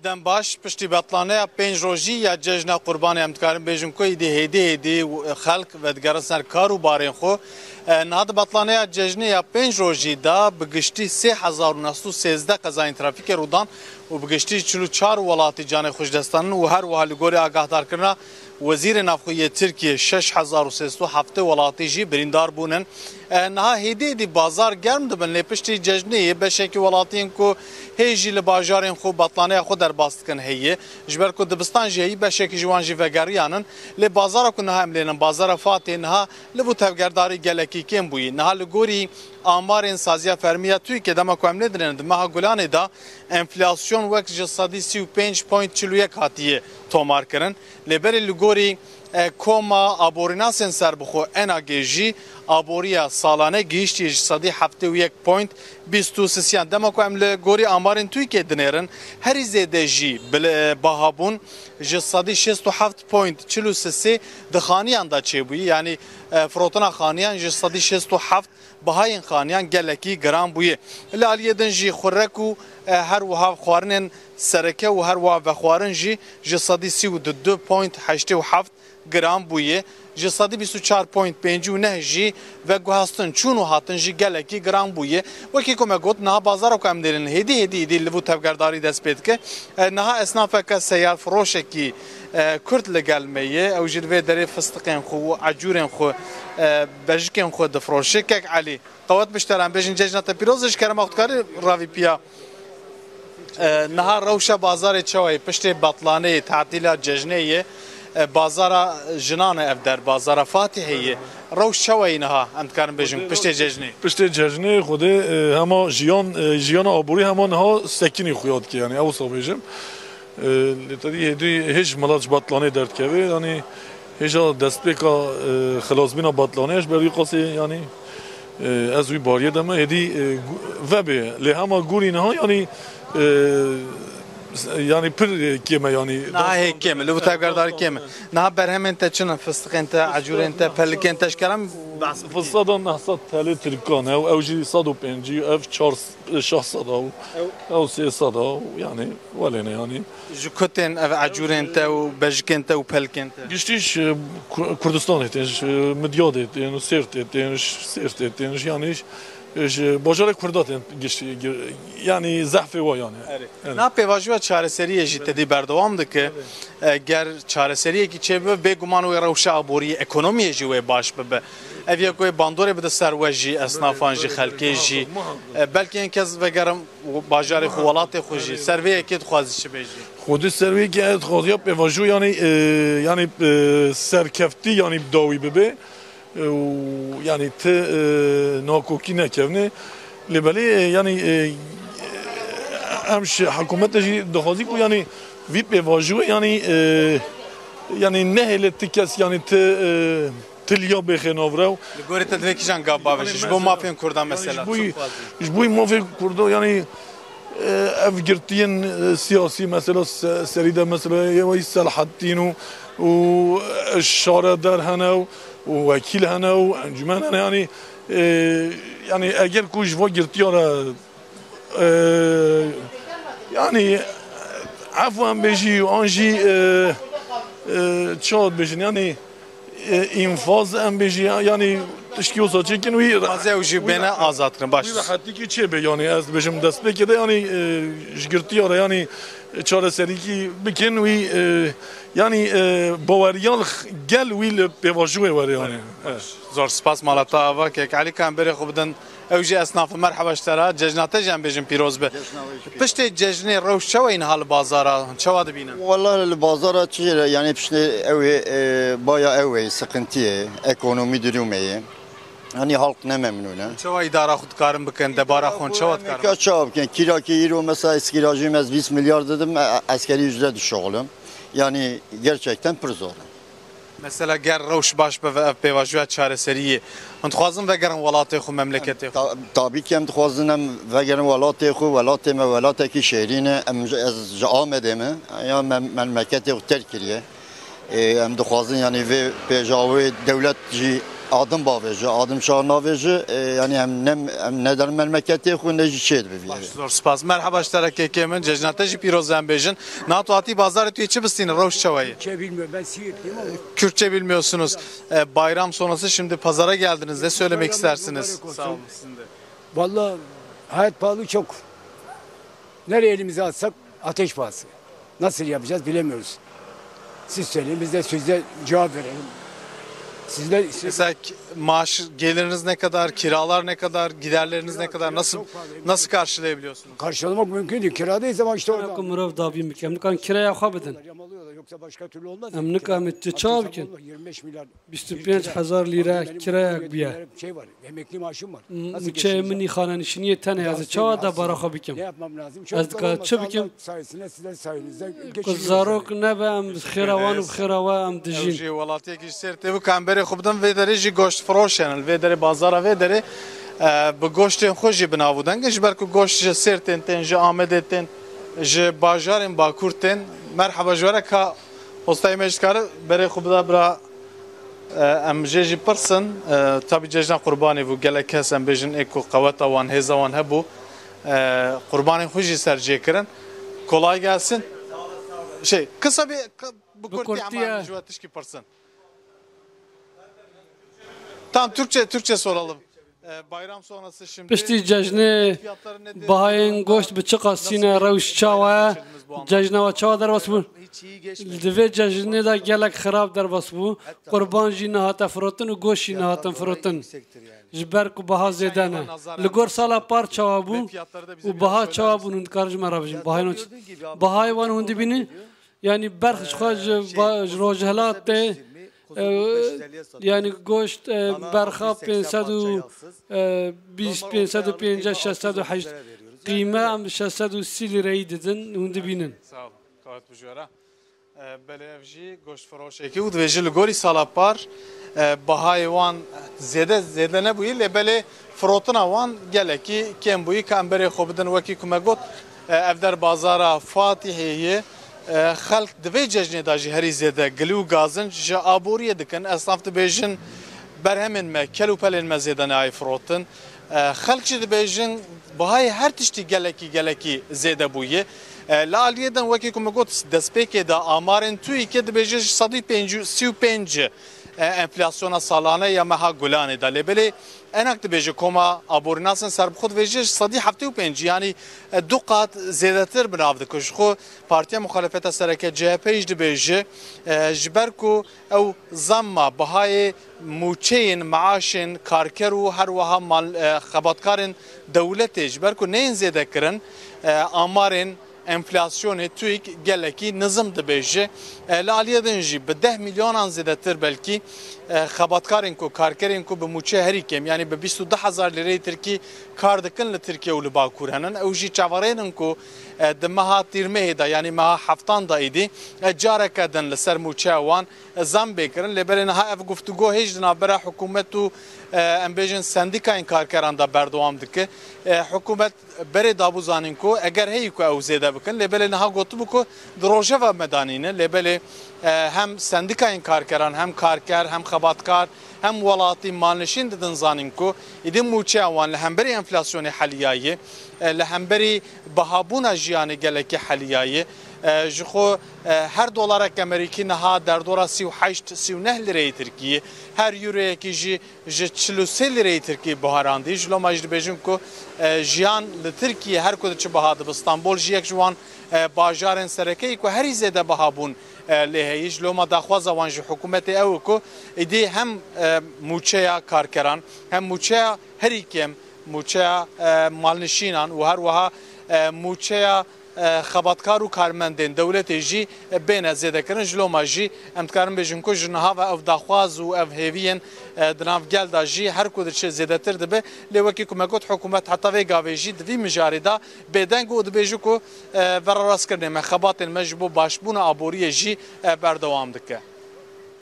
دم باش پشتی بطلانه پنج روزی یا جشن قربانی هم دکارم بیشم کوی دی هدی خلق و دگران سر کارو بارین خو نهاد بطلانه جشنی یا پنج روزی دا بگشتی 3913 قضای ترافیک رودان و بگشتی 44 ولاتی جان خوشدستان و هر وحال گوری آگاهدار کرنا وزیر نافخوی ترکیه 6307 ولاتی جی بریندار بونن نها هدی دی بازار گرم دبن لپشتی جشنی بشکی ولاتین کو هیجی لباجارین خو بطلانه خو در باست کن هیه جبر کو دبستان جی بشکی جوان جی وگریانن ل بازار کو نها املن بازار فاتح نها لبو تفگرداری گلکی کم بوی نها لگوری آمارین سازیا فرمیه توی که دما کو امل درند مها گلانه دا enflasyon وک جسادی 35.41 هاتیه تومار کرن لبر لگوری کوما ابوریناسن سر بخو اناگیجی ابوریا سالانه گیشتی جسادی 71.23 دما کو امل گوری آمارین توی که دنرن هر زیده جی بل باهابون جسادی 67.43 دخانیان دا چه بوی یعنی فروتنا خانیان جسادی 67 بهاین خانیان گلکی گرام بوی لالیه دنجی خورکو هر وها خوارنن سرکه و هر وها خوارن جی جسادی 32.87 گرام بویه جسادی 24.59 جی و گوهستن چونو هاتن جی گلکی گرام بویه وکی کم گوت نها بازار کم دیرن هدی لبو تفگرداری دست پید که نها اسنافه که سیار فروشه کی کرد لگل میه او جلوه داری فستقین خو عجورین خو بجکین خو دفروشه که علی قوات بشترن بجن ججنات پیروزش کرم اختکاری راوی پیا نها روشه بازار چوی پشت بطلانه تعطیلات ججنیه بازار جنان افدر بازار فاتحیه روش چوی نها امکان بجن پشت ججنی پشت ججنی خوده هما جیان آبوری هما نها سکینی خویاد که یعنی او صابیجم لطدی هدی هیچ ملاج بطلانه درد که یعنی هیچ دست بکا خلاص بینا بطلانهش بری قصه یعنی از وی باریه دمه هدی وبه لهما گوری نها yani pır kime yani نه هیچ کمه لو تفگرداری کمه نه برهمن تچنن فستقین تا عجورین تا پلکین تشکرم فصادان نحصد تله ترکان او جی 150 او 400 او 300 yani ولینه yani جوکتن عجورین تا و بجکین تا و پلکین تا گشتیش کردستان etmiş مدیاد etmiş سرت etmiş سرت etmiş yani باجار کردات گشتی یعنی ضعف و یعنی نه پیواجو چارەسەریە جی تدی بردوام دکه گر چارەسەریە کی چه به گمان و روش ابوری اکونومی جی و باش به اویا کوی باندور به سر وجی اسنافان جی خلکی جی بلکه این کس وگرم باجار خوالات خوجی سروی اكيد خوازی چه بیجی خود سروی که خوازی پیواجو یعنی سرکفتی یعنی داوی به yani te nakoki nekevne lebeli yani emş hükümet de dahazi ku yani vip evaju yani ne hele tikes yani tilya bekhenavra gori tedveki jan gabaveş bu mafyan kurdan mesela bu mafya kurdo yani ev girtiyen siyasi mesela seride mesela yevi Selahattin و الشارع در هنا ووكيل هنا وانجمان هنا يعني اگر كوش وقرتيارا يعني عفوا بيجي وانجي تشاد بيجي يعني انفاز ام بيجي يعني تشكيو ساچكن وي ازي وجي بينا ازاد كن باش حتى كي چه يعني از بيجم دست بكده يعني جگرتيارا يعني چاره سری کی بکن وی yani باوریان گل ویل پیواجوه وری yani زور سپاس مالتا اوا که علی کان بری خوب بدن اوجي اصناف مرحبا اشترا ججنات جنب بيجن بيروز به پشت ججني روش شو این حال بازارا شو ببینن والله البازار يعني پشت اوي بايا اوي سقنتيه ekonomi durumu hani halk ne memnune. Çava idara xud karın bikən, debara xon çava karın. Ka çava bikən, kira ki euro mesela eskilacıyım az 20 milyar dedim, askeri ücret düşüğülüm. Yani gerçekten pır zor. Mesela ger roş baş be pevajuat çareseriye. Antxwazım ve gerin velatê xu memleketê xu. Tabii ki em dixwazin em ve gerin velatê xu, velatê me velatekî şehrîne em ez ji Amedê me ya memleketê xu terk kiriye. Em dixwazin yani ve pêjavê dewlet jî adım bavêje, adım şah navêje yani em ne der memleketê xwe ne jî çê dibe. Zor spas. Merhaba işterakeke min cejnate jî pîroz em bêjin. Nato hatî bazarê tu çi bistînin rewş çawayê? Türkçe bilmiyorum. Ben Siirtliyim ama. Kürtçe bilmiyorsunuz. Bayram sonrası şimdi pazara geldiniz. Ne söylemek istersiniz? mübarek olsun. Sağ olun sizin de. Vallahi hayat pahalı çok. Nereye elimizi atsak ateş pahası. Nasıl yapacağız bilemiyoruz. Siz söyleyin biz de sözde cevap verelim. Sizler Mesela maaş geliriniz ne kadar, kiralar ne kadar, giderleriniz ne kadar, nasıl karşılayabiliyorsunuz? karşılamak mümkün değil. Kiradayız ama işte orada. Ku mirov davî bikim nikan kiraya xwe bidin. Yamalıyorlar. Yoksa başka türlü olmaz. Em nikame tu çav bikin. 25 milyar. 25,000 lira Benim kiraya ödediğim biye. şey var. Emekli maaşım var. Nasıl Müçe geçineceğim? minî xananişiniye tene yazı çawa da bara xwe Ne bikim. yapmam lazım? Az dikkat çi bikim? Allah sayesinde sizler sayenizde Ku geçiniyoruz. zarok nebe em xêrawan û xêrawa em dijîn. Evji welatiyekî ji ser tê kamberê xwe bidin vê derê jî goşt firoşên vê derê bazara vê derê bi goştên xwe jî binavûdengin ji ber ku goşt ji Sêrtên tên ji Amedê tên ji bajarên Bakur tên merheba ji were ka hostayê me ji dikare berê xwe bida bira em jê jî pirsin tabî cejna qurbanê bû gelek kes em bêjin ê ku qeweta wan hêza wan hebû qurbanên xwe jî sercê kirin kolay gelsin kısa bir bu kurtiye kurtiye. ama jüve tişki pirsin. Tamam Türkçe soralım. Bayram sonrası şimdi Piştî cejnê fiyatları nedir? bahayên goşt bi çi qasîne rewş çawa cejna we çawa derbas bû. Divê cejnê de gelek xirab derbas bû. Qurban jî nehate firotin û goşt jî nehatin firotin. Ji ber ku biha zêde ne. Li gor sala par çawa bû û biha çawa bûn hûn dikar ji me re bijin. Bahayên bahayê wan hûn dibînin yani berx ji xwe ji rojhilat tê yani goşt berxa 520 650 qîme em 630 lirayı didin hûn dibînin. Sağ ol. Kavit bu jüve. Belê ev jî goşt firoşekî û divêjî li gorî sala par bahayê wan zêde nebûyî lê belê firotina wan gelekî kêm bûyî ka em berê xwe bidin wekî ku me got ev der bazara Fatiheyê xelk divê cejnê da jî herî zêde gilî û gazin ji aboriyê dikin esnaf dibêjin berhemên me kel û pelên me zêde nayê firotin xelk jî dibêjin bihayê her tiştî gelekî zêde bûye li aliyê din wekî ku me got destpêkê de amarên TÜİKê dibêje ji 35 enflasyona salane ya meha gulanê da lêbelê enak dibêje koma aborînasên serbixwe dibêje ji 75 yani du qat zêdetir binav dike ji xwe Partiya Muxalefeta Sereke CHP jî dibêje ji ber ku ew zamma bihayê mûçeyên meaşên karker û her wiha xebatkarên dewletê ji ber ku neyên zêde kirin amarên enflasyonê TÜİK gelekî nizim dibêje li aliyê din jî bi 10 milyonan zêdetir belkî xebatkarên ku karkerên ku bi mûçe herî kêm yani bi 22,000 lirayê Tirkî kar dikin li Tirkiye û li Bakur henin ew jî çavarênin ku di meha tîrmehê de yani meha heftan da îdî careke din li ser mûçeya wan zam bêkirin lêberê niha ev guftûgo hêj di navbera hikûmet û em bêjin sendîkayên karkeran da berdewam dike hikûmet berê dabû zanîn ku eger heyî ku ew zêde bikin lêbelê niha gotibû ku di rojeva me danîne lêbelê hem sendîkayên karkeran hem karker hem xebatkar hem welatî malnişîn didin zanîn ku îdî mûçeya wan li hemberî enflasyonê heliyayê li hemberî bihabûna jiyanê gelekî heliyayê ji xwe her dolarek Amerîkî niha derdora 38-39 lirayê Tirkiyê her euroyekî jî ji 43 lirayê Tirkiyê biharandî ji loma jî dibêjin ku jiyan li Tirkiye her ku diçe biha dibe Stenbol jî yek ji wan bajarên serekeyî ku herî zêde bihabûn lê heyî ji loma daxwaza wan ji hikûmetê ew ku îdî hem mûçeya karkeran hem mûçeya herî kêm mûçeya malnişînan û her wiha mûçeya xebatkar û karmendên dewletê jî bêne zêdekirin ji loma jî em dikarin bêjin ku ji niha ve ev daxwaz û ev hêviyên di nav gel da jî her ku diçe zêdetir dibe lê wekî ku me got hikûmet heta vê gavê jî di vî mijarê da bêdeng û dibêje ku vererast kirinê me xebatên me ji bo başbûna aboriyê jî berdewam dike.